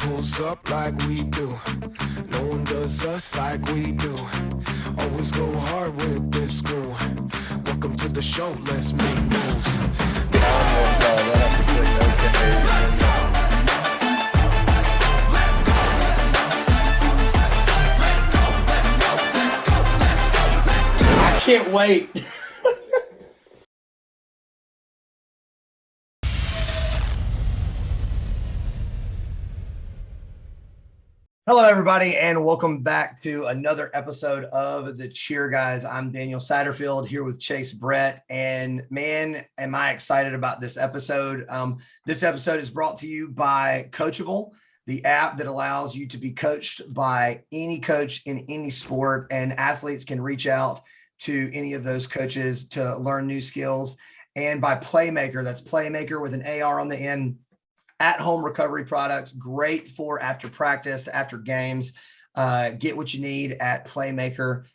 pulls up like we do. No one does us like we do. Always go hard with this crew. Welcome to the show, let's make moves. I can't wait. Hello, everybody, and welcome back to another episode of the Cheer Guys. I'm Daniel Satterfield here with Chase Brett, and man, am I excited about this episode. This episode is brought to you by Coachable, the app that allows you to be coached by any coach in any sport, and athletes can reach out to any of those coaches to learn new skills. And by Playmaker, that's Playmaker with an AR on the end. At-home recovery products, great for after practice, after games. Get what you need at playmaker.com.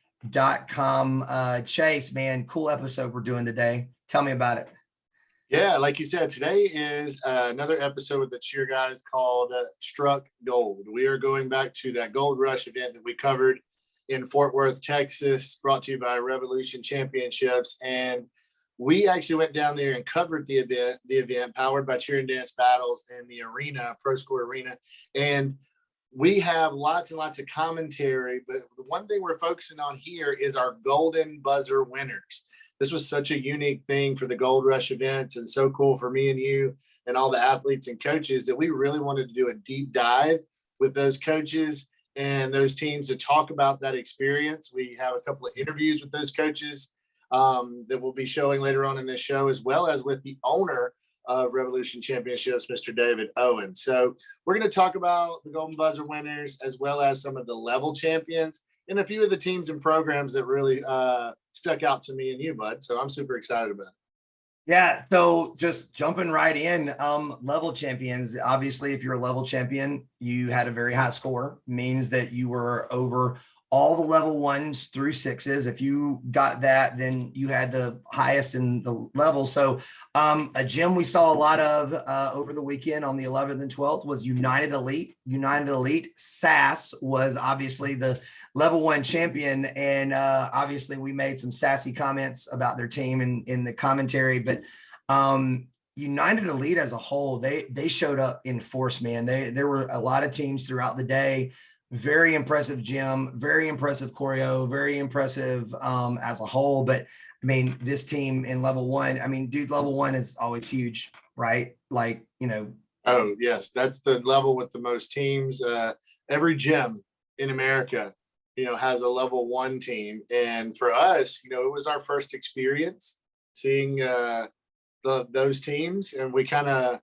Chase, man, cool episode we're doing today. Tell me about it. Yeah, like you said, today is another episode with the Cheer Guys called Struck Gold. We are going back to that Gold Rush event that we covered in Fort Worth, Texas, brought to you by Revolution Championships. And we actually went down there and covered the event powered by Cheer and Dance Battles in the arena, Pro Score Arena. And we have lots and lots of commentary, but the one thing we're focusing on here is our golden buzzer winners. This was such a unique thing for the Gold Rush events and so cool for me and you and all the athletes and coaches that we really wanted to do a deep dive with those coaches and those teams to talk about that experience. We have a couple of interviews with those coaches that we'll be showing later on in this show, as well as with the owner of Revolution Championships, Mr. David Owens. So we're going to talk about the Golden Buzzer winners, as well as some of the level champions and a few of the teams and programs that really stuck out to me and you, bud. So I'm super excited about it. Yeah, so just jumping right in, level champions. Obviously, if you're a level champion, you had a very high score, means that you were over all the level 1s through 6s. If you got that, then you had the highest in the level. So a gym we saw a lot of over the weekend on the 11th and 12th was United Elite. United Elite. SAS was obviously the level 1 champion. And obviously we made some sassy comments about their team in the commentary, but United Elite as a whole, they showed up in force, man. There were a lot of teams throughout the day. Very impressive gym, very impressive choreo, very impressive as a whole. But I mean, this team in level 1, I mean, dude, level 1 is always huge, right? Like, you know. Oh, yes. That's the level with the most teams. Every gym in America, has a level 1 team. And for us, it was our first experience seeing those teams. And we kind of,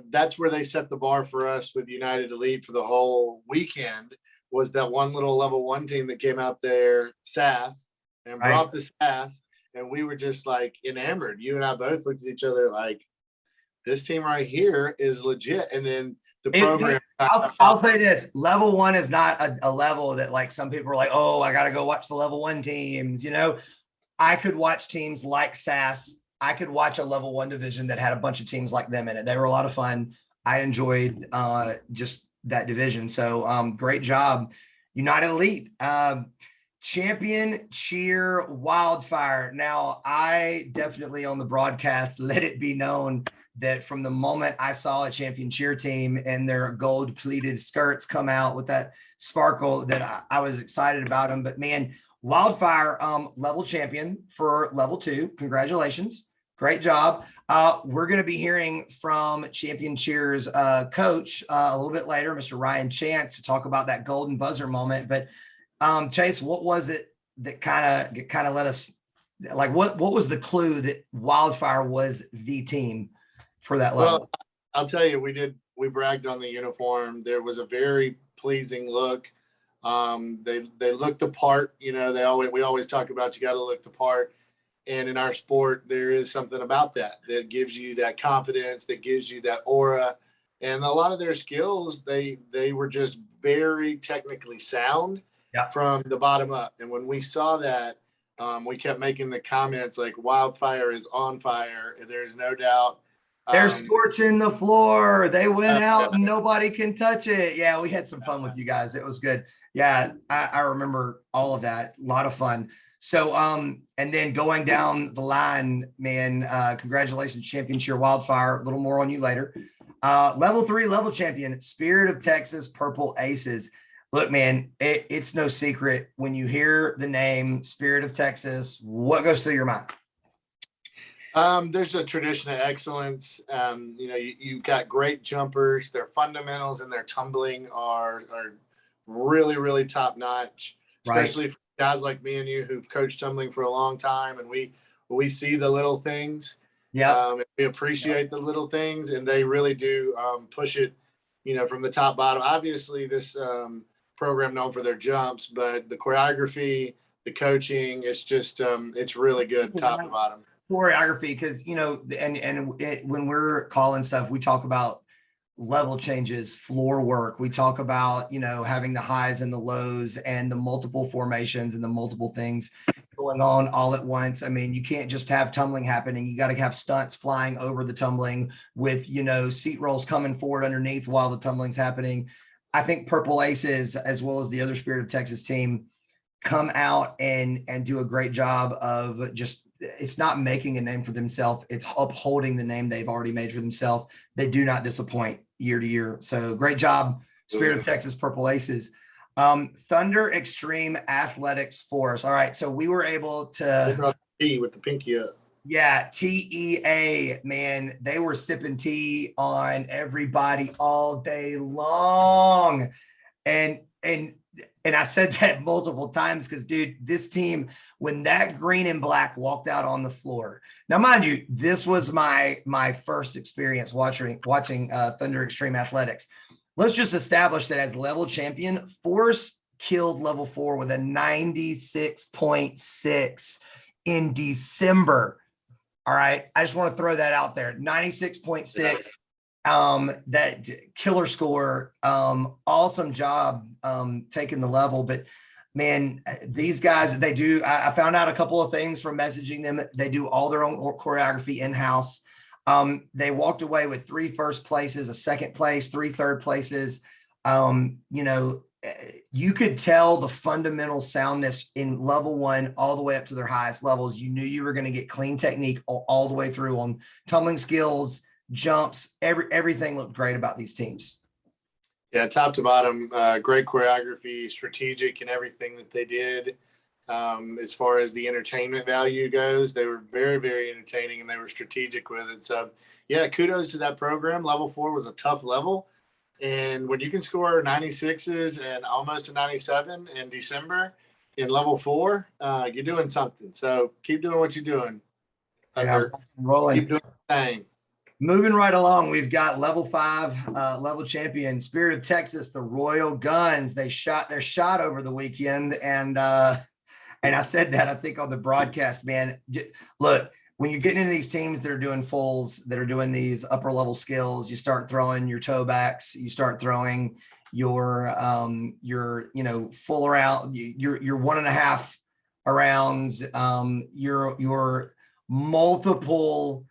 that's where they set the bar for us with United Elite for the whole weekend, was that one little level 1 team that came out there, SAS, and brought the SAS, and we were just like enamored. You and I both looked at each other like, this team right here is legit. And then the program. I'll say this: level 1 is not a level that like some people are like, oh, I got to go watch the level 1 teams. I could watch teams like SAS. I could watch a level 1 division that had a bunch of teams like them in it. They were a lot of fun. I enjoyed just that division. So great job, United Elite. Champion Cheer Wildfire. Now, I definitely on the broadcast let it be known that from the moment I saw a Champion Cheer team and their gold pleated skirts come out with that sparkle, that I was excited about them. But man, Wildfire level champion for level 2. Congratulations. Great job. We're going to be hearing from Champion Cheer's coach a little bit later, Mr. Ryan Chance, to talk about that golden buzzer moment. But Chase, what was it that kind of let us, like, what was the clue that Wildfire was the team for that level? Well, I'll tell you, we bragged on the uniform. There was a very pleasing look. They looked the part. We always talk about, you got to look the part. And in our sport, there is something about that gives you that confidence, that gives you that aura. And a lot of their skills, they were just very technically sound from the bottom up. And when we saw that, we kept making the comments like, Wildfire is on fire. There's no doubt They're scorching the floor. They went Yeah. out and nobody can touch it. Yeah, we had some fun with you guys. It was good. Yeah, I remember all of that. A lot of fun. So, and then going down the line, man, congratulations, champion Cheer Wildfire. A little more on you later. Level 3, level champion, Spirit of Texas, Purple Aces. Look, man, it's no secret when you hear the name Spirit of Texas, what goes through your mind? There's a tradition of excellence. You've got great jumpers. Their fundamentals and their tumbling are really, really top notch, especially for guys like me and you who've coached tumbling for a long time. And we see the little things. Yeah. We appreciate the little things, and they really do push it, from the top bottom. Obviously, this program known for their jumps, but the choreography, the coaching, it's just it's really good top to bottom. Choreography, because when we're calling stuff, we talk about level changes, floor work. We talk about having the highs and the lows and the multiple formations and the multiple things going on all at once. I mean, you can't just have tumbling happening. You got to have stunts flying over the tumbling with seat rolls coming forward underneath while the tumbling's happening. I think Purple Aces, as well as the other Spirit of Texas team, come out and do a great job of just, it's not making a name for themselves. It's upholding the name they've already made for themselves. They do not disappoint year to year. So great job, Spirit of Texas, Purple Aces. Thunder Extreme Athletics Force. All right. So we were able to T with the pinky up. Yeah, TEA, man. They were sipping tea on everybody all day long. And I said that multiple times because, dude, this team, when that green and black walked out on the floor. Now, mind you, this was my first experience watching Thunder Extreme Athletics. Let's just establish that as level champion, Force killed level 4 with a 96.6 in December. All right. I just want to throw that out there. 96.6. That killer score. Awesome job taking the level. But man, these guys, they do. I found out a couple of things from messaging them. They do all their own choreography in-house. They walked away with 3 first places, a second place, 3 third places. You could tell the fundamental soundness in level 1 all the way up to their highest levels. You knew you were going to get clean technique all the way through on tumbling skills, jumps, everything looked great about these teams. Yeah, top to bottom, great choreography, strategic in everything that they did. As far as the entertainment value goes, they were very, very entertaining, and they were strategic with it. So, yeah, kudos to that program. Level 4 was a tough level. And when you can score 96s and almost a 97 in December in level 4, you're doing something. So keep doing what you're doing. Yeah, rolling. Keep doing the thing. Moving right along, we've got level 5, level champion, Spirit of Texas, the Royal Guns. They shot their shot over the weekend. And I said that, I think, on the broadcast, man. Look, when you're getting into these teams that are doing fulls, that are doing these upper level skills, you start throwing your toe backs, you start throwing your full around, your 1.5 arounds, your multiple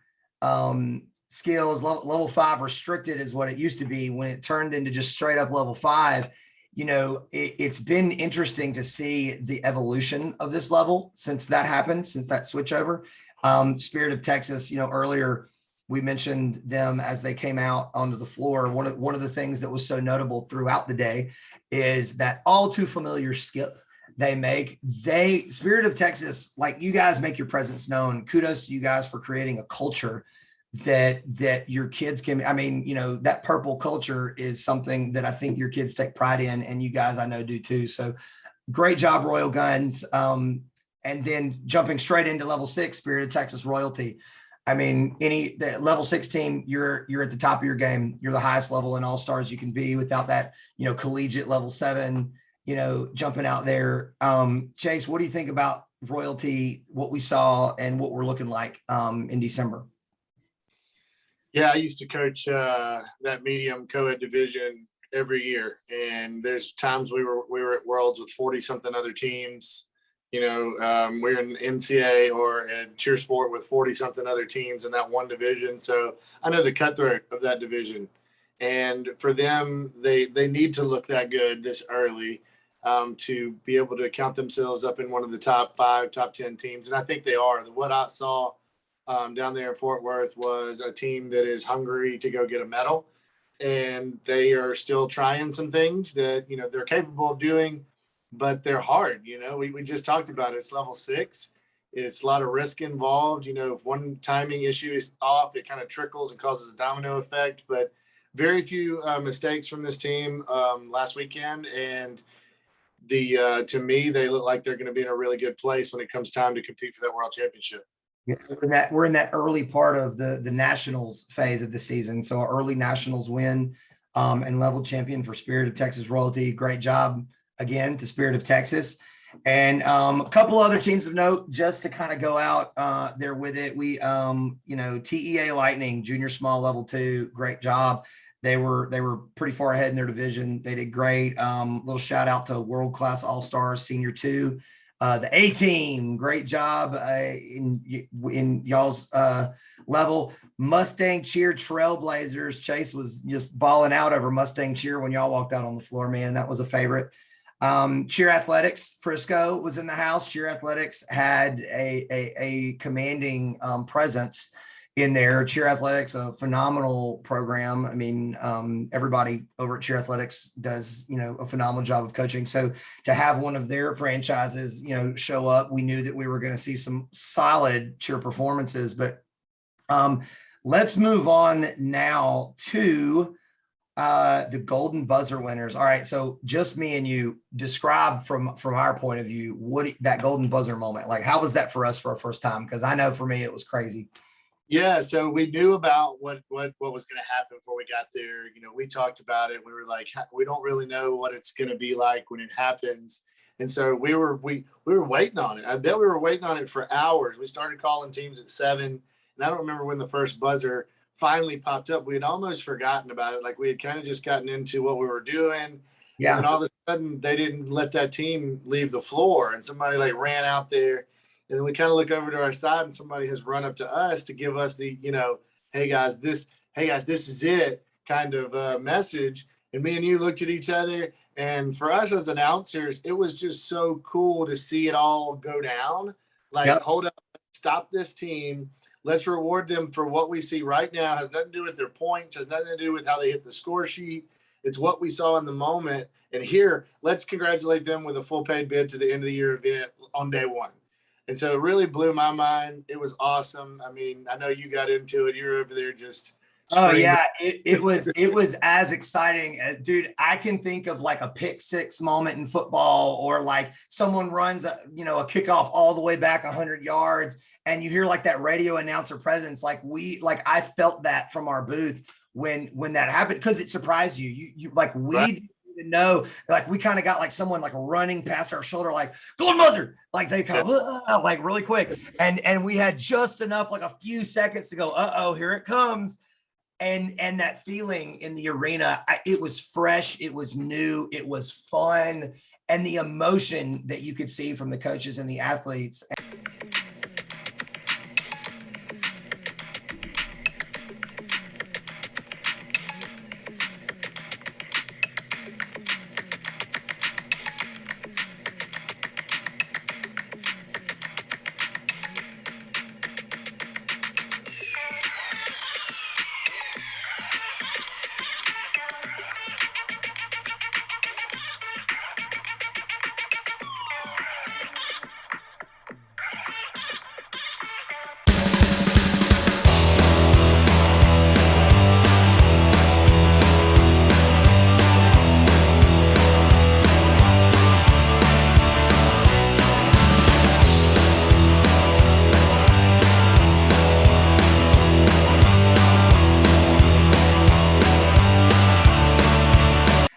skills. Level 5 restricted is what it used to be when it turned into just straight up level 5. It's been interesting to see the evolution of this level since that happened, since that switch over. Spirit of Texas, earlier we mentioned them as they came out onto the floor. One of the things that was so notable throughout the day is that all too familiar skip they make. Spirit of Texas, like, you guys make your presence known. Kudos to you guys for creating a culture that your kids can, that purple culture is something that I think your kids take pride in, and you guys I know do too. So great job, Royal Guns. And then jumping straight into level 6, Spirit of Texas Royalty. The level 6 team, you're at the top of your game. You're the highest level in All-Stars you can be without that, collegiate level 7, jumping out there. Chase, what do you think about Royalty, what we saw and what we're looking like in December? Yeah, I used to coach that medium co-ed division every year, and there's times we were at Worlds with 40 something other teams. We're in NCAA or in cheer sport with 40 something other teams in that one division. So I know the cutthroat of that division, and for them, they need to look that good this early to be able to count themselves up in one of the top 5, top 10 teams. And I think they are. What I saw down there in Fort Worth was a team that is hungry to go get a medal, and they are still trying some things that, they're capable of doing, but they're hard. We just talked about it. It's level 6. It's a lot of risk involved. If one timing issue is off, it kind of trickles and causes a domino effect, but very few mistakes from this team last weekend. And to me, they look like they're going to be in a really good place when it comes time to compete for that world championship. Yeah, we're in that early part of the nationals phase of the season. So our early nationals win and level champion for Spirit of Texas Royalty. Great job again to Spirit of Texas. And a couple other teams of note, just to kind of go out there with it. We, TEA Lightning, junior small level 2, great job. They were pretty far ahead in their division. They did great. Little shout out to world-class all-stars, senior 2. The A team, great job in y'all's level. Mustang Cheer Trailblazers. Chase was just balling out over Mustang Cheer when y'all walked out on the floor, man. That was a favorite. Cheer Athletics, Frisco was in the house. Cheer Athletics had a commanding presence in there. Cheer Athletics, a phenomenal program. I mean, everybody over at Cheer Athletics does, a phenomenal job of coaching. So to have one of their franchises, show up, we knew that we were going to see some solid cheer performances. But let's move on now to the Golden Buzzer winners. All right, so just me and you, describe from our point of view what that Golden Buzzer moment, like how was that for us for our first time? Because I know for me it was crazy. Yeah, so we knew about what was going to happen before we got there. We talked about it. We were like, we don't really know what it's going to be like when it happens, and so we were waiting on it. I bet we were waiting on it for hours. We started calling teams at 7, and I don't remember when the first buzzer finally popped up. We had almost forgotten about it. Like we had kind of just gotten into what we were doing. Yeah. And then all of a sudden they didn't let that team leave the floor, and somebody like ran out there. And then we kind of look over to our side and somebody has run up to us to give us the, hey guys, this is it kind of message. And me and you looked at each other, and for us as announcers, it was just so cool to see it all go down. Like, yep. Hold up, stop this team. Let's reward them for what we see right now. It has nothing to do with their points, has nothing to do with how they hit the score sheet. It's what we saw in the moment. And here, let's congratulate them with a full paid bid to the end of the year event on day 1. And so it really blew my mind. It was awesome. I mean, I know you got into it. You're over there just. Oh yeah, it was as exciting as, dude, I can think of like a pick 6 moment in football, or like someone runs a kickoff all the way back 100 yards and you hear like that radio announcer presence. Like I felt that from our booth when that happened, because it surprised you. You like, we right. Didn't even know, like we kind of got like someone like running past our shoulder, like Golden Buzzer, like they kind of like really quick. And we had just enough, like a few seconds to go, uh-oh, here it comes. And that feeling in the arena, it was fresh, it was new, it was fun, and the emotion that you could see from the coaches and the athletes.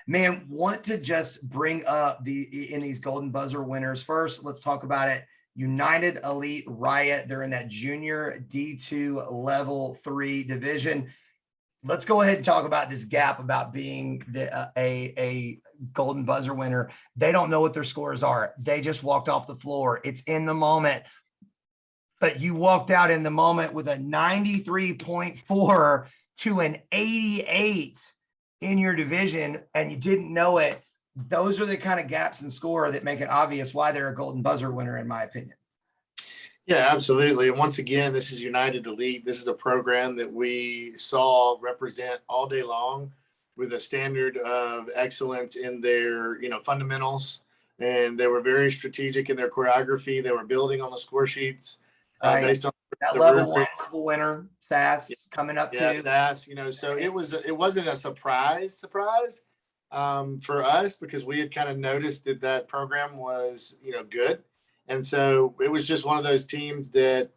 Man, want to just bring up in these Golden Buzzer winners. First, let's talk about it. United Elite Riot. They're in that junior D2 level 3 division. let's go ahead and talk about this gap about being a golden buzzer winner. They don't know what their scores are. They just walked off the floor. It's in the moment. But you walked out in the moment with a 93.4 to an 88 in your division, and you didn't know it. Those are the kind of gaps in score that make it obvious why they're a golden buzzer winner, in my opinion. Yeah, absolutely. And once again, this is United Elite. This is a program that we saw represent all day long with a standard of excellence in their, fundamentals. And they were very strategic in their choreography. They were building on the score sheets based on that the level rubric. one level winner, Sass, coming up Yeah, too. Sass, so it wasn't a surprise for us, because we had kind of noticed that program was, good. And so it was just one of those teams that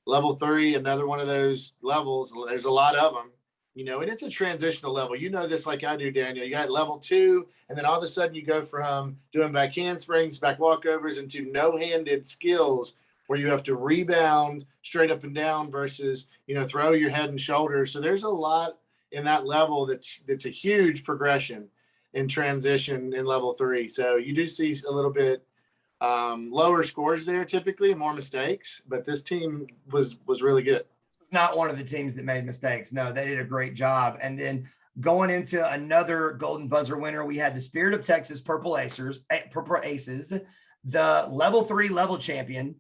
level 3, another one of those levels, there's a lot of them, and it's a transitional level. You know this like I do, Daniel. You got level 2, and then all of a sudden you go from doing back handsprings, back walkovers into no-handed skills where you have to rebound straight up and down versus, throw your head and shoulders. So there's a lot in that level that's a huge progression in transition in level 3. So you do see a little bit lower scores there, typically more mistakes, but this team was really good. Not one of the teams that made mistakes. No, they did a great job. And then going into another golden buzzer winner, we had the Spirit of Texas Purple Aces, the level 3 level champion.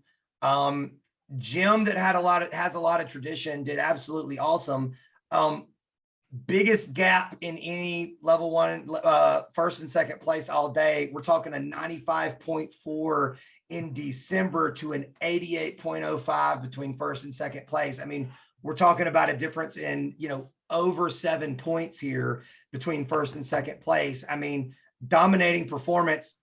Jim, that has a lot of tradition, did absolutely awesome. Biggest gap in any level 1, first and second place all day. We're talking a 95.4 in December to an 88.05 between first and second place. I mean, we're talking about a difference in, over 7 points here between first and second place. I mean, dominating performance.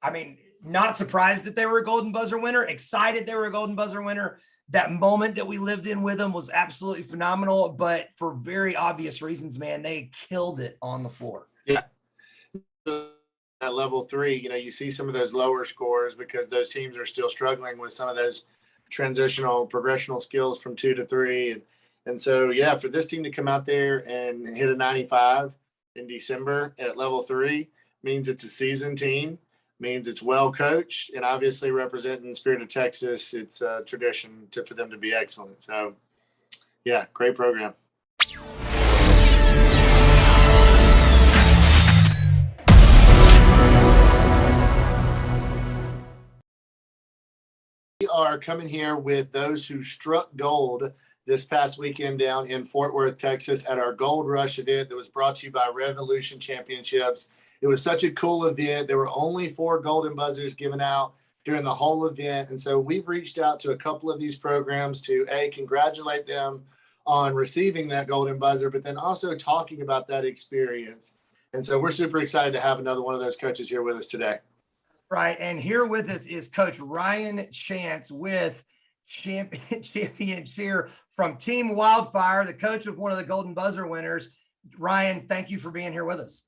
I mean, not surprised that they were a golden buzzer winner, excited they were a golden buzzer winner. That moment that we lived in with them was absolutely phenomenal, but for very obvious reasons, man, they killed it on the floor. Yeah. At level 3, you see some of those lower scores because those teams are still struggling with some of those transitional progressional skills from 2 to 3. And so, yeah, for this team to come out there and hit a 95 in December at level 3 means it's a seasoned team, means it's well coached, and obviously representing Spirit of Texas, it's a tradition for them to be excellent. So, yeah, great program. We are coming here with those who struck gold this past weekend down in Fort Worth, Texas, at our Gold Rush event that was brought to you by Revolution Championships. It was such a cool event. There were only 4 golden buzzers given out during the whole event. And so we've reached out to a couple of these programs to congratulate them on receiving that golden buzzer, but then also talking about that experience. And so we're super excited to have another one of those coaches here with us today. Right. And here with us is Coach Ryan Chance with champion cheer from Team Wildfire, the coach of one of the golden buzzer winners. Ryan, thank you for being here with us.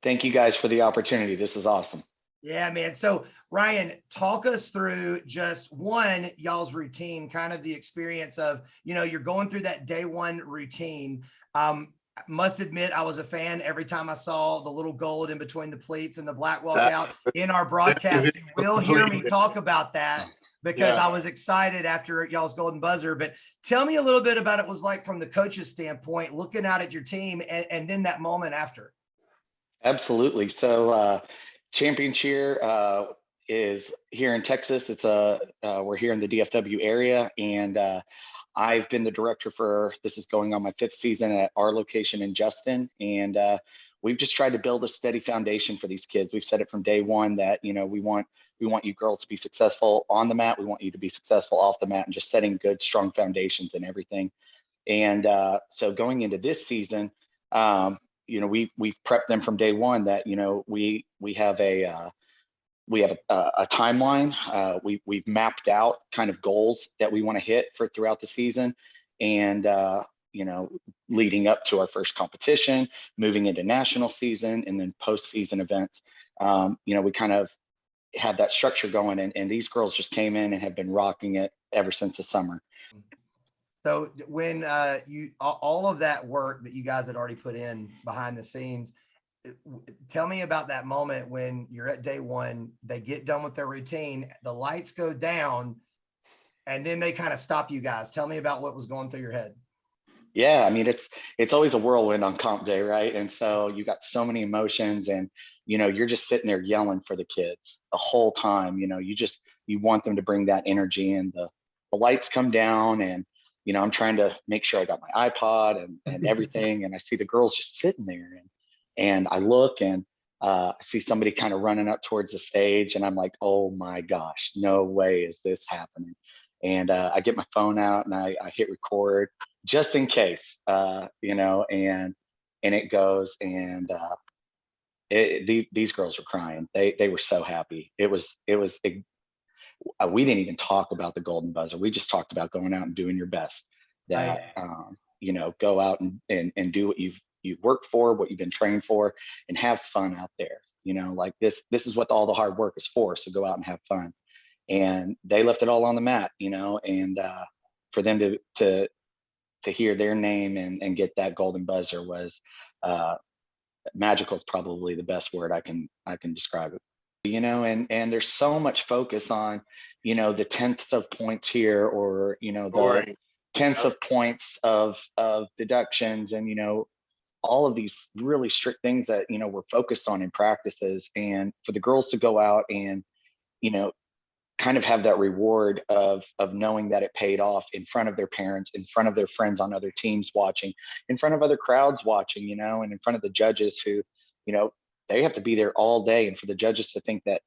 Thank you guys for the opportunity. This is awesome. Yeah, man. So Ryan, talk us through just one, y'all's routine, kind of the experience of, you're going through that day 1 routine. Must admit, I was a fan every time I saw the little gold in between the pleats and the black walkout in our broadcast. You will hear me talk about that because I was excited after y'all's golden buzzer. But tell me a little bit about it was like from the coach's standpoint, looking out at your team and then that moment after. Absolutely. So Champion Cheer is here in Texas. It's we're here in the DFW area, and I've been the director this is going on my 5th season at our location in Justin. And we've just tried to build a steady foundation for these kids. We've said it from day 1 that, we want you girls to be successful on the mat. We want you to be successful off the mat, and just setting good, strong foundations and everything. And so going into this season, we've prepped them from day 1 that, we have a timeline. We've mapped out kind of goals that we want to hit for throughout the season, and leading up to our first competition, moving into national season, and then postseason events. We kind of had that structure going, and these girls just came in and have been rocking it ever since the summer. So when all of that work that you guys had already put in behind the scenes, tell me about that moment when you're at day one, they get done with their routine, the lights go down, and then they kind of stop you guys. Tell me about what was going through your head. Yeah, I mean, it's always a whirlwind on comp day, right? And so you got so many emotions, and you're just sitting there yelling for the kids the whole time. You want them to bring that energy, and the lights come down, and I'm trying to make sure I got my iPod and everything, and I see the girls just sitting there, and I look, and I see somebody kind of running up towards the stage, and I'm like, oh my gosh, no way is this happening. And I get my phone out and I hit record just in case, and it goes, and these girls were crying. They were so happy. We didn't even talk about the golden buzzer. We just talked about going out and doing your best. That go out and do what you've worked for, what you've been trained for, and have fun out there. Like this is what all the hard work is for. So go out and have fun. And they left it all on the mat, and for them to hear their name and get that golden buzzer was magical is probably the best word I can describe it. And there's so much focus on, the tenths of points here, or, the tenths of points of deductions, and, all of these really strict things that, we're focused on in practices. And for the girls to go out and, kind of have that reward of knowing that it paid off in front of their parents, in front of their friends on other teams watching, in front of other crowds watching, and in front of the judges who, they have to be there all day. And for the judges to think that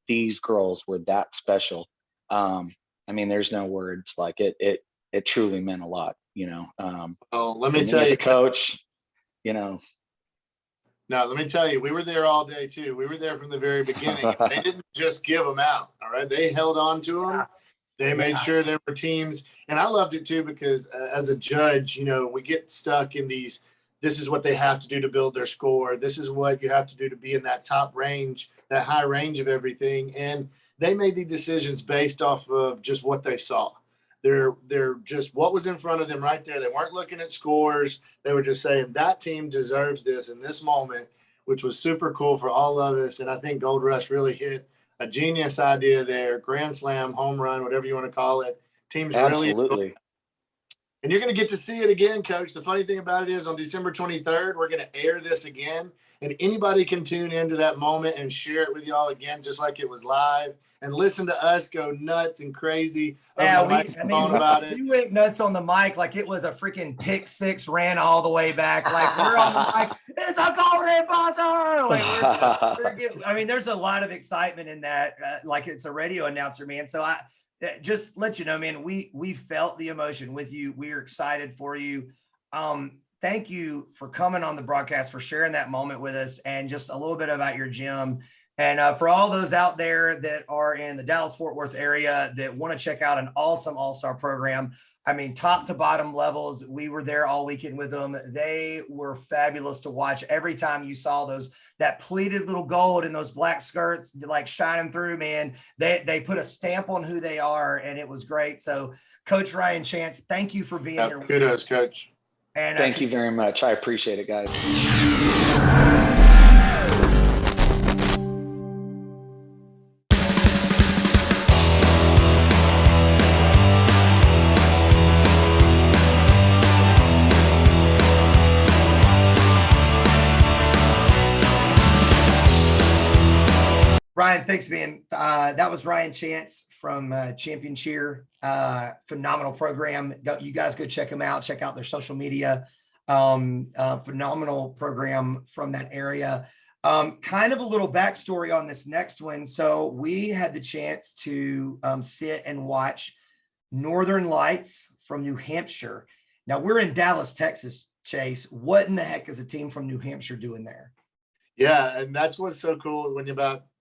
these girls were that special. I mean, there's no words. Like it truly meant a lot, let me tell as you, a coach, No, let me tell you, we were there all day too. We were there from the very beginning. They didn't just give them out. All right. They held on to them. Yeah. They made sure there were teams. And I loved it too, because as a judge, we get stuck in these, this is what they have to do to build their score. This is what you have to do to be in that top range, that high range of everything. And they made the decisions based off of just what they saw. They're just what was in front of them right there. They weren't looking at scores. They were just saying that team deserves this in this moment, which was super cool for all of us. And I think Gold Rush really hit a genius idea there. Grand slam, home run, whatever you want to call it. Teams absolutely. And you're going to get to see it again, Coach. The funny thing about it is on December 23rd, we're going to air this again. And anybody can tune into that moment and share it with y'all again, just like it was live, and listen to us go nuts and crazy. Yeah, about it. We went nuts on the mic like it was a freaking pick six ran all the way back. Like we're on the mic, it's a golden buzzer. Like there's a lot of excitement in that, like it's a radio announcer, man. So I just let you know, man, we felt the emotion with you. We are excited for you. Thank you for coming on the broadcast, for sharing that moment with us, and just a little bit about your gym. And for all those out there that are in the Dallas-Fort Worth area that want to check out an awesome all-star program, I mean, top to bottom levels, we were there all weekend with them. They were fabulous to watch. Every time you saw that pleated little gold in those black skirts, like shining through, man, they put a stamp on who they are, and it was great. So Coach Ryan Chance, thank you for being here. Kudos, Coach. And thank you very much. I appreciate it, guys. Ryan, thanks, man. That was Ryan Chance from Champion Cheer. Phenomenal program. You guys go check them out. Check out their social media. Phenomenal program from that area. Kind of a little backstory on this next one. So we had the chance to sit and watch Northern Lights from New Hampshire. Now we're in Dallas, Texas, Chase. What in the heck is a team from New Hampshire doing there? Yeah, and that's what's so cool when you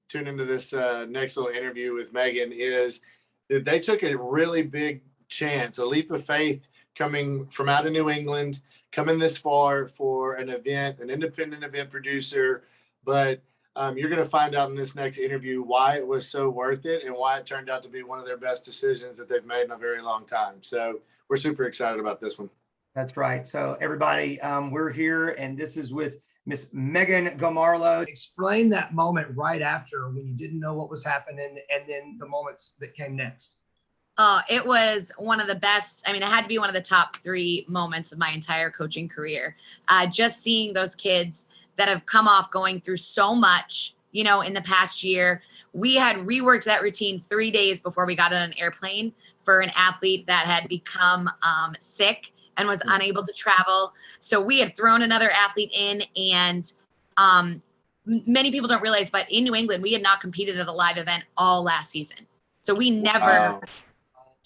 tune into this next little interview with Megan, is that they took a really big chance, a leap of faith, coming from out of New England, coming this far for an event, an independent event producer. But you're going to find out in this next interview why it was so worth it and why it turned out to be one of their best decisions that they've made in a very long time. So we're super excited about this one. That's right. So everybody, we're here, and this is with Miss Megan Gomarlo. Explain that moment right after when you didn't know what was happening, and then the moments that came next. It was one of the best. I mean, it had to be one of the top 3 moments of my entire coaching career. Just seeing those kids that have come off going through so much, you know, in the past year. We had reworked that routine 3 days before we got on an airplane for an athlete that had become sick and was unable to travel. So we had thrown another athlete in, and many people don't realize, but in New England, we had not competed at a live event all last season. So we never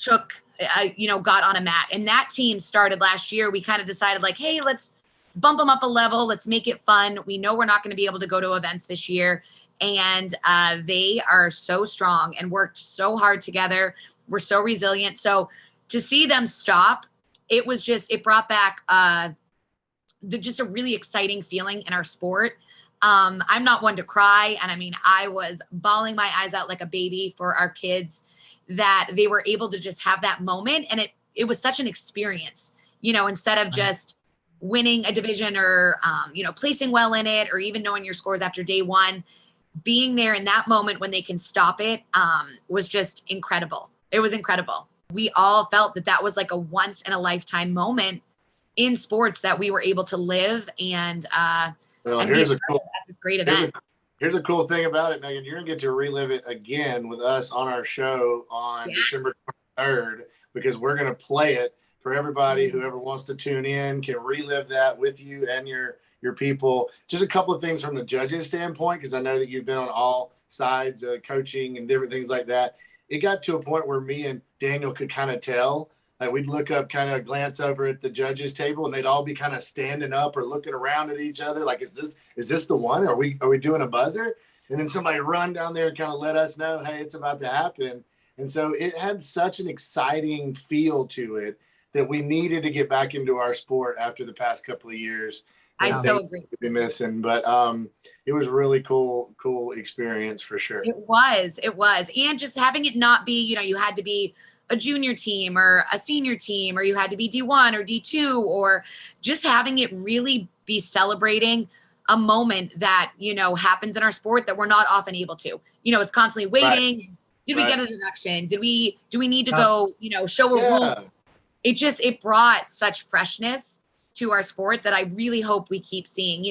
got on a mat. And that team started last year. We kind of decided like, hey, let's bump them up a level. Let's make it fun. We know we're not going to be able to go to events this year. And they are so strong and worked so hard together. We're so resilient. So to see them stop, it brought back just a really exciting feeling in our sport. I'm not one to cry. And I mean, I was bawling my eyes out like a baby for our kids, that they were able to just have that moment. And it was such an experience, you know, instead of just winning a division or, placing well in it, or even knowing your scores after day 1, being there in that moment when they can stop it was just incredible. It was incredible. We all felt that was like a once in a lifetime moment in sports that we were able to live and here's a cool, this great event. Here's a cool thing about it, Megan. You're gonna get to relive it again with us on our show on December 23rd, because we're gonna play it for everybody. Whoever wants to tune in can relive that with you and your people. Just a couple of things from the judges' standpoint, because I know that you've been on all sides of coaching and different things like that. It got to a point where me and Daniel could kind of tell. Like we'd look up, kind of glance over at the judges' table, and they'd all be kind of standing up or looking around at each other, like, is this the one? Are we doing a buzzer? And then somebody run down there and kind of let us know, hey, it's about to happen. And so it had such an exciting feel to it that we needed to get back into our sport after the past couple of years. I so agree. Be missing, but it was a really cool experience for sure. It was, and just having it not be, you had to be a junior team or a senior team, or you had to be D1 or D2, or just having it really be celebrating a moment that, happens in our sport that we're not often able to. It's constantly waiting. Right. Did we get a deduction? Do we need to go, show a rule? It brought such freshness to our sport that I really hope we keep seeing.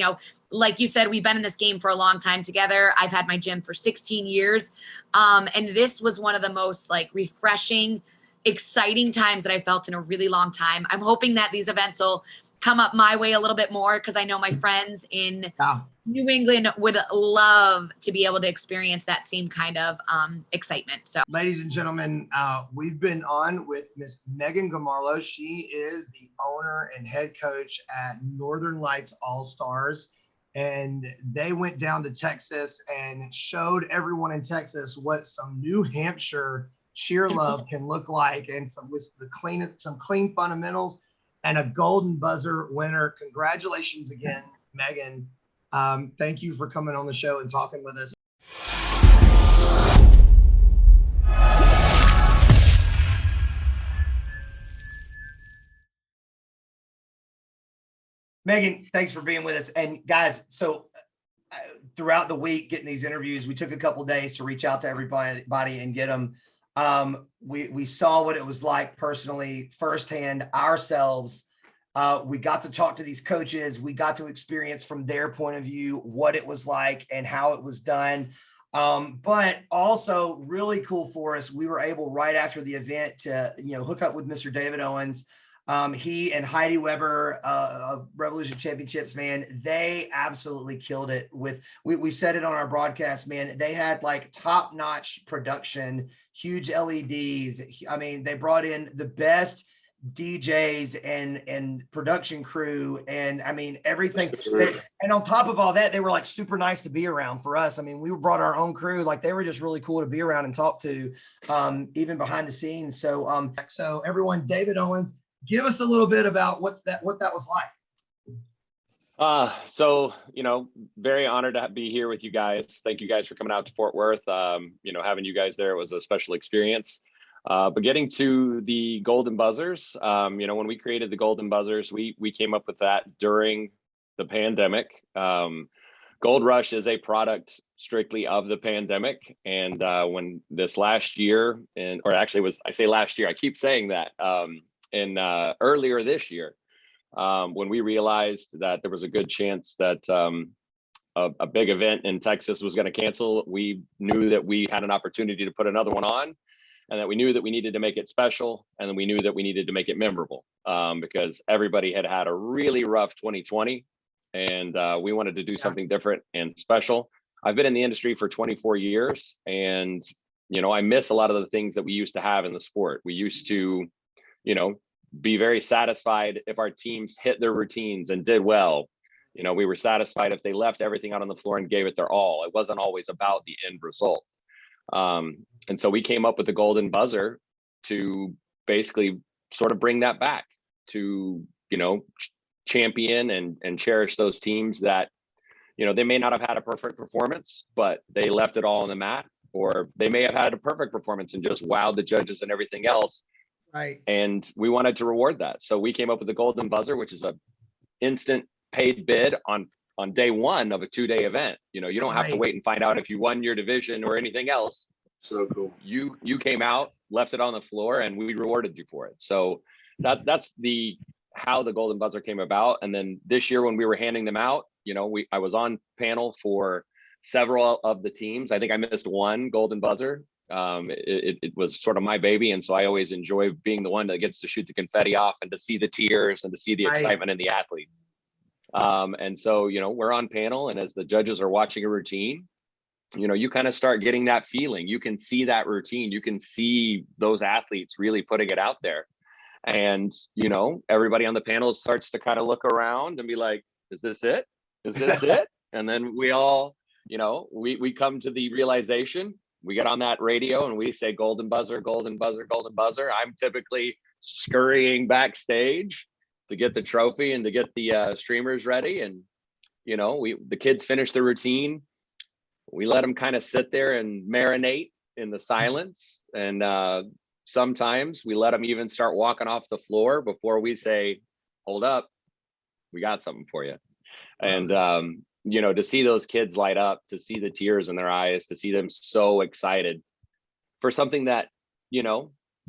Like you said, we've been in this game for a long time together. I've had my gym for 16 years. And this was one of the most refreshing, exciting times that I felt in a really long time. I'm hoping that these events will come up my way a little bit more, because I know my friends in New England would love to be able to experience that same kind of excitement. So, ladies and gentlemen, we've been on with Miss Megan Gomarlo. She is the owner and head coach at Northern Lights All-Stars. And they went down to Texas and showed everyone in Texas what some New Hampshire cheer love can look like, and some clean fundamentals and a golden buzzer winner. Congratulations again, Megan. Thank you for coming on the show and talking with us. Megan, thanks for being with us. And guys, so throughout the week, getting these interviews, we took a couple of days to reach out to everybody and get them. We saw what it was like personally, firsthand ourselves. We got to talk to these coaches. We got to experience from their point of view what it was like and how it was done. But also really cool for us, we were able right after the event to, hook up with Mr. David Owens. He and Heidi Weber of Revolution Championships, man, they absolutely killed it with, we said it on our broadcast, man, they had top-notch production, huge LEDs. I mean, they brought in the best DJs and production crew, and I mean everything. And on top of all that, they were super nice to be around for us. I mean, we brought our own crew. They were just really cool to be around and talk to, even behind the scenes. So everyone, David Owens, give us a little bit about what that was like. Very honored to be here with you guys. Thank you guys for coming out to Fort Worth. Having you guys there was a special experience. But getting to the golden buzzers, when we created the golden buzzers, we came up with that during the pandemic. Gold Rush is a product strictly of the pandemic. And when this last year, I say last year, I keep saying that, earlier this year, when we realized that there was a good chance that a big event in Texas was going to cancel, we knew that we had an opportunity to put another one on, and that we knew that we needed to make it special, and then we knew that we needed to make it memorable, because everybody had a really rough 2020, and we wanted to do something different and special. I've been in the industry for 24 years, and I miss a lot of the things that we used to have in the sport. We used to, be very satisfied if our teams hit their routines and did well. We were satisfied if they left everything out on the floor and gave it their all. It wasn't always about the end result. And so we came up with the golden buzzer to basically sort of bring that back to, champion and cherish those teams that, they may not have had a perfect performance, but they left it all on the mat, or they may have had a perfect performance and just wowed the judges and everything else. Right. And we wanted to reward that. So we came up with the golden buzzer, which is a instant paid bid on day one of a 2-day event. You don't have to wait and find out if you won your division or anything else. So cool. You came out, left it on the floor, and we rewarded you for it. So that's how the golden buzzer came about. And then this year when we were handing them out, I was on panel for several of the teams. I think I missed one golden buzzer. It was sort of my baby, and so I always enjoy being the one that gets to shoot the confetti off and to see the tears and to see the excitement in the athletes. And so we're on panel, and as the judges are watching a routine, you kind of start getting that feeling. You can see that routine. You can see those athletes really putting it out there. And, everybody on the panel starts to kind of look around and be like, is this it? Is this it? And then we all, we come to the realization, we get on that radio and we say golden buzzer, golden buzzer, golden buzzer. I'm typically scurrying backstage to get the trophy and to get the streamers ready. And, the kids finish the routine. We let them kind of sit there and marinate in the silence. And sometimes we let them even start walking off the floor before we say, hold up, we got something for you. And, to see those kids light up, to see the tears in their eyes, to see them so excited for something that,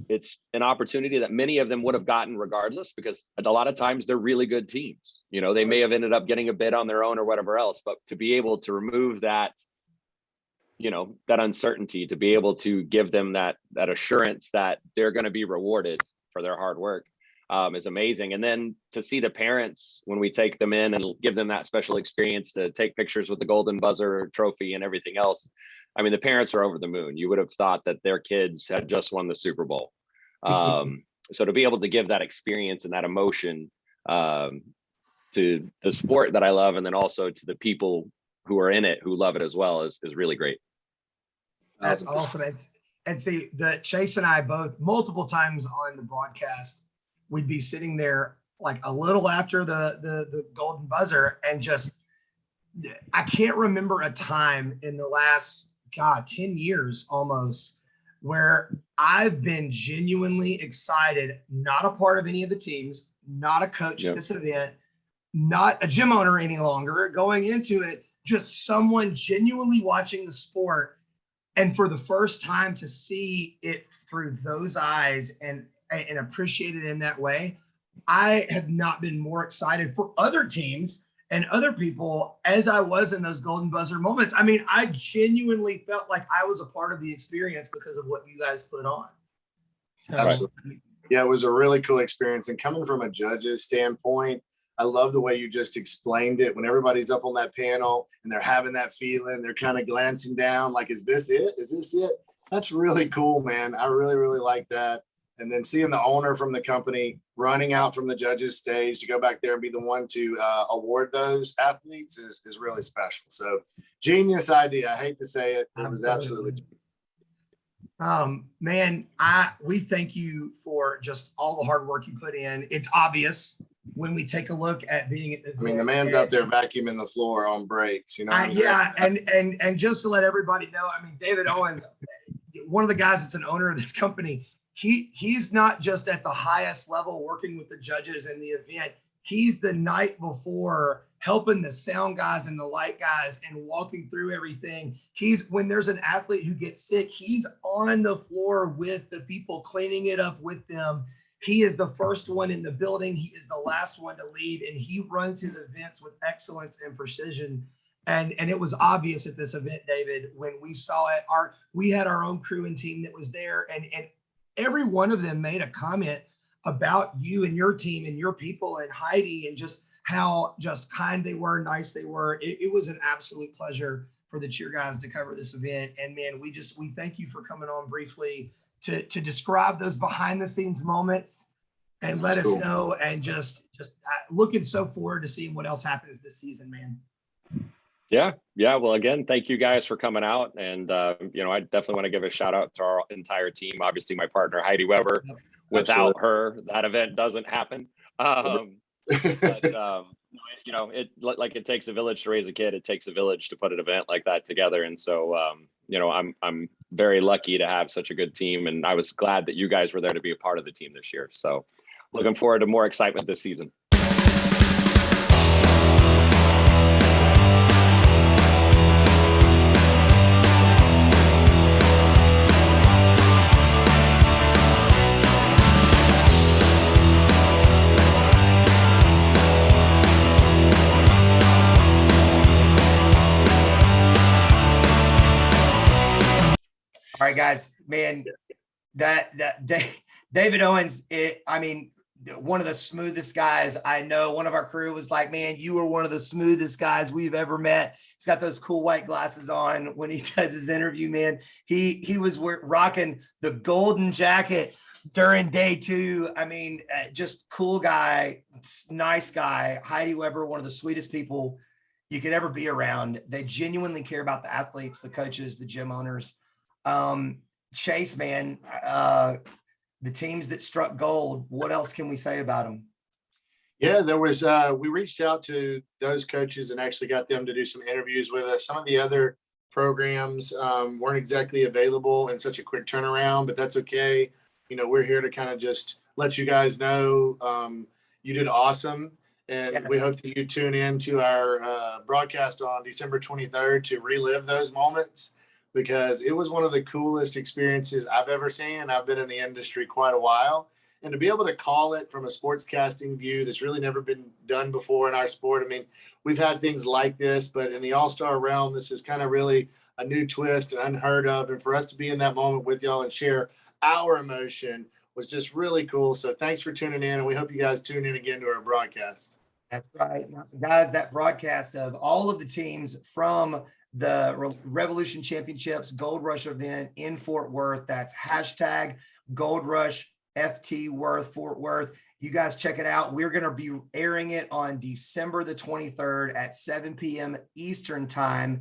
it's an opportunity that many of them would have gotten regardless, because a lot of times they're really good teams. They may have ended up getting a bid on their own or whatever else, but to be able to remove that, that uncertainty, to be able to give them that assurance that they're going to be rewarded for their hard work is amazing. And then to see the parents when we take them in and give them that special experience to take pictures with the golden buzzer trophy and everything else. I mean, the parents are over the moon. You would have thought that their kids had just won the Super Bowl. So to be able to give that experience and that emotion to the sport that I love, and then also to the people who are in it who love it as well, is really great. That's awesome. And see, Chase and I both multiple times on the broadcast, we'd be sitting there like a little after the golden buzzer, and just, I can't remember a time in the last 10 years almost where I've been genuinely excited, not a part of any of the teams, not a coach at this event, not a gym owner any longer, going into it, just someone genuinely watching the sport. And for the first time to see it through those eyes and appreciate it in that way, I have not been more excited for other teams and other people as I was in those golden buzzer moments. I mean, I genuinely felt like I was a part of the experience because of what you guys put on. So, absolutely. Yeah, it was a really cool experience. And coming from a judge's standpoint, I love the way you just explained it. When everybody's up on that panel and they're having that feeling, they're kind of glancing down like, is this it? Is this it? That's really cool, man. I really, really like that. And then seeing the owner from the company running out from the judges stage to go back there and be the one to award those athletes is really special. So genius idea. I hate to say it. It was absolutely. Man, we thank you for just all the hard work you put in. It's obvious when we take a look at being at the I mean, the man's out there vacuuming the floor on breaks, yeah. And just to let everybody know, I mean, David Owens, one of the guys that's an owner of this company, he's not just at the highest level working with the judges in the event. He's the night before helping the sound guys and the light guys and walking through everything. When there's an athlete who gets sick, he's on the floor with the people, cleaning it up with them. He is the first one in the building. He is the last one to leave, and he runs his events with excellence and precision. And it was obvious at this event, David, when we saw it. We had our own crew and team that was there, and every one of them made a comment about you and your team and your people and Heidi, and just how just kind they were, nice they were. It was an absolute pleasure for the Cheer Guys to cover this event. And man, we thank you for coming on briefly to describe those behind the scenes moments and let us know, and just looking so forward to seeing what else happens this season, man. Yeah. Well, again, thank you guys for coming out. And, I definitely want to give a shout out to our entire team. Obviously, my partner, Heidi Weber. Without her, that event doesn't happen. But, it takes a village to raise a kid. It takes a village to put an event like that together. And so, I'm very lucky to have such a good team. And I was glad that you guys were there to be a part of the team this year. So looking forward to more excitement this season. All right, guys, man, David Owens, one of the smoothest guys I know. One of our crew was like, man, you were one of the smoothest guys we've ever met. He's got those cool white glasses on when he does his interview, man. He was rocking the golden jacket during day 2. Just cool guy, nice guy. Heidi Weber, one of the sweetest people you could ever be around. They genuinely care about the athletes, the coaches, the gym owners. Chase, man, the teams that struck gold, what else can we say about them? Yeah, there was, we reached out to those coaches and actually got them to do some interviews with us. Some of the other programs weren't exactly available in such a quick turnaround, but that's okay. We're here to kind of just let you guys know you did awesome. And yes, we hope that you tune in to our broadcast on December 23rd to relive those moments, because it was one of the coolest experiences I've ever seen. I've been in the industry quite a while, and to be able to call it from a sportscasting view that's really never been done before in our sport. We've had things like this, but in the all-star realm, this is kind of really a new twist and unheard of. And for us to be in that moment with y'all and share our emotion was just really cool. So thanks for tuning in, and we hope you guys tune in again to our broadcast. That's right. Guys, that broadcast of all of the teams from the Revolution Championships Gold Rush event in Fort Worth. That's hashtag Gold Rush FT Worth Fort Worth. You guys check it out. We're going to be airing it on December the 23rd at 7 p.m. Eastern time.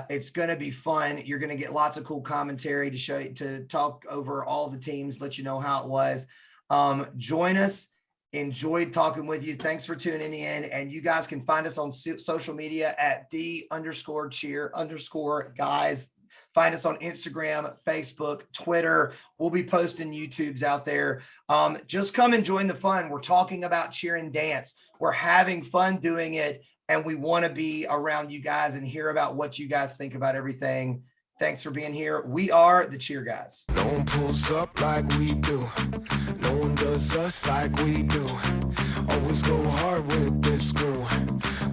It's going to be fun. You're going to get lots of cool commentary to talk over all the teams, let you know how it was. Join us. Enjoyed talking with you. Thanks for tuning in. And you guys can find us on social media at _cheer_guys. Find us on Instagram, Facebook, Twitter. We'll be posting YouTubes out there. Just come and join the fun. We're talking about cheer and dance. We're having fun doing it, and we want to be around you guys and hear about what you guys think about everything. Thanks for being here. We are the Cheer Guys. No one pulls up like we do. No one does us like we do. Always go hard with this crew.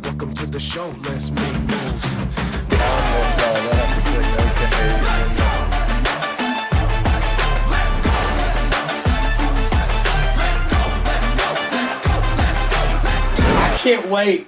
Welcome to the show. Let's make moves. I can't wait.